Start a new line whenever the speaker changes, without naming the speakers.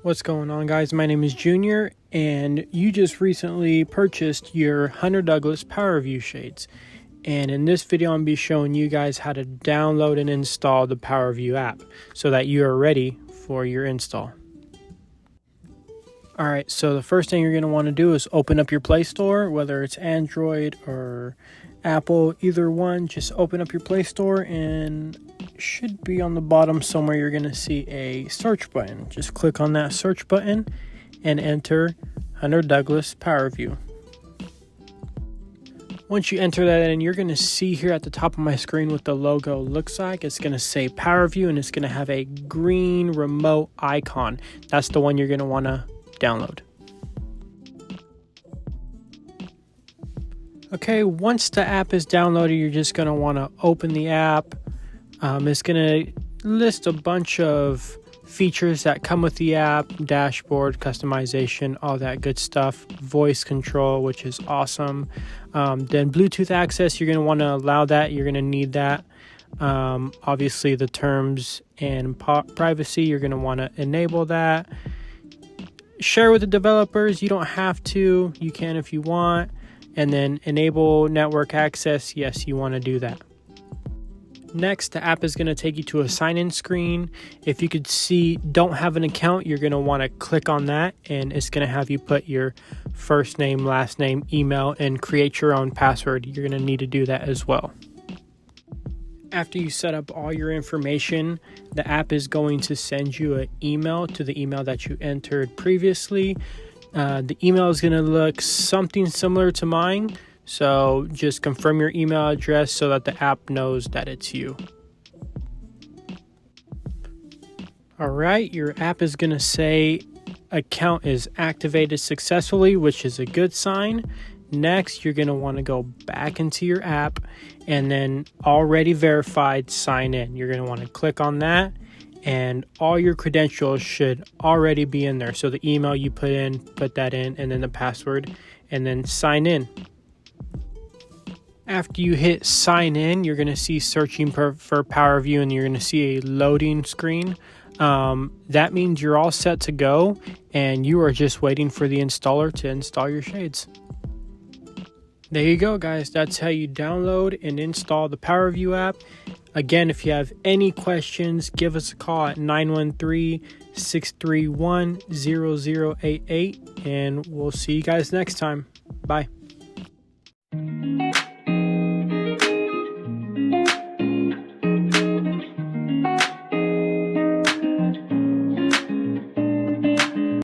What's going on, guys? My name is Junior, and you just recently purchased your Hunter Douglas Powerview shades. And in this video, I'm going to be showing you guys how to download and install the Powerview app so that you are ready for your install. Alright, so the first thing you're going to want to do is open up your Play Store, whether it's Android or Apple, either one. Just open up your Play Store, and should be on the bottom somewhere. You're going to see a search button. Just click on that search button and enter Hunter Douglas Powerview. Once you enter that in, you're going to see here at the top of my screen what the logo looks like. It's going to say Powerview, and it's going to have a green remote icon. That's the one you're going to want to download. Okay, once the app is downloaded, you're just going to want to open the app. It's going to list a bunch of features that come with the app: dashboard, customization, all that good stuff, voice control, which is awesome. Then Bluetooth access, you're going to want to allow that. You're going to need that. Obviously, the terms and privacy, you're going to want to enable that. Share with the developers, you don't have to. You can if you want. And then enable network access, yes, you want to do that. Next, the app is going to take you to a sign-in screen. If you could see don't have an account, you're going to want to click on that, and it's going to have you put your first name, last name, email, and create your own password. You're going to need to do that as well. After you set up all your information, the app is going to send you an email to the email that you entered previously. The email is going to look something similar to mine. So just confirm your email address so that the app knows that it's you. Alright, your app is going to say account is activated successfully, which is a good sign. Next, you're going to want to go back into your app and then already verified sign in. You're going to want to click on that, and all your credentials should already be in there. So the email you put that in, and then the password, and then sign in. After you hit sign in, you're going to see searching for Powerview, and you're going to see a loading screen. That means you're all set to go, and you are just waiting for the installer to install your shades. There you go, guys. That's how you download and install the Powerview app. Again, if you have any questions, give us a call at 913-631-0088, and we'll see you guys next time. Bye.